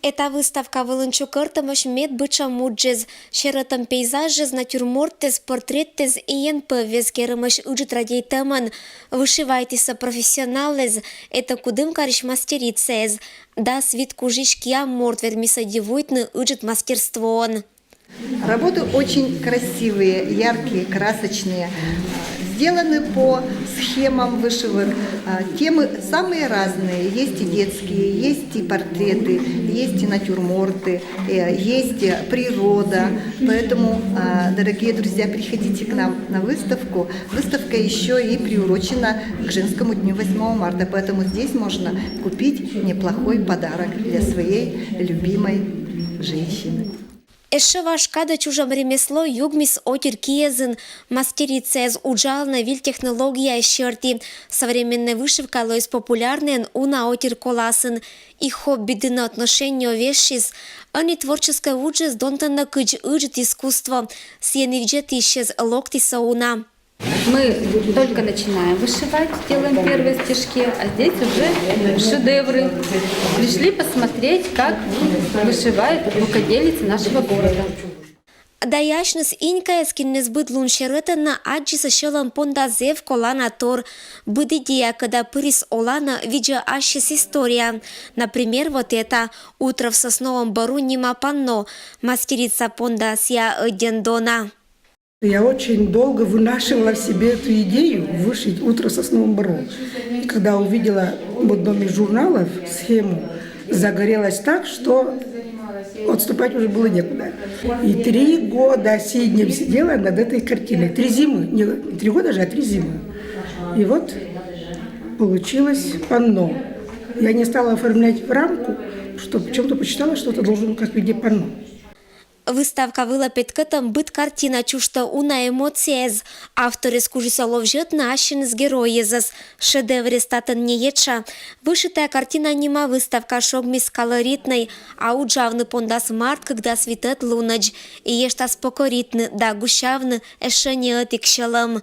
Эта выставка вылынчукыртымыш мед быча муджез, шерытым пейзажез, натюрморттез, портреттез иен везкерымыш уджитрадейтымын. Вышивайтеса профессионалез, это кудым кариш мастерицез. Да свит кужиш кия морт вермиса девуйтны уджит мастерствон. Работы очень красивые, яркие, красочные, сделаны по схемам вышивок. Темы самые разные, есть и детские, есть и портреты, есть и натюрморты, есть природа. Поэтому, дорогие друзья, приходите к нам на выставку. Выставка еще и приурочена к женскому дню 8 марта, поэтому здесь можно купить неплохой подарок для своей любимой женщины. Эше вашкада чужом ремесло югмис отир киезен, мастерицез уджална виль технология щерти, современная вышивка лоис популярнен уна отир коласын, и хобби дына отношения вещис, они творческое уджес донтана кыдж уджит искусство, сьенивджет исчез локти сауна. Мы только начинаем вышивать, делаем первые стежки, а здесь уже шедевры. Пришли посмотреть, как вышивают рукоделицы нашего города. Даяшнес инька эскиннес быт луншерыта на аджи сашелам пондазев колана тор. Быдидия, когда пырис олана видя ашис история. Например, вот это «Утро в сосновом бору нима панно», мастерица пондасия Дендона. Я очень долго вынашивала в себе эту идею вышить «Утро в сосновом бору». И когда увидела в одном из журналов схему, загорелась так, что отступать уже было некуда. И 3 года сидела над этой картиной. 3 зимы, не 3 года же, а 3 зимы. И вот получилось панно. Я не стала оформлять в рамку, что почему-то посчитала, что это должно быть как в виде панно. Выставка вылапит кытым быт картина чушта уна эмоциез. Авторы скужисолов жет нащин с героезас. Шедевре статан не еча. Вышитая картина нема выставка шогмис колоритной, а уджавны пондас март, когда светет лунач. И ештас покоритны, да гущавны, эше не отикшелым.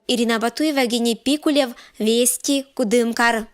Ирина Батуева, Евгений Пикулев, Вести, Кудымкар.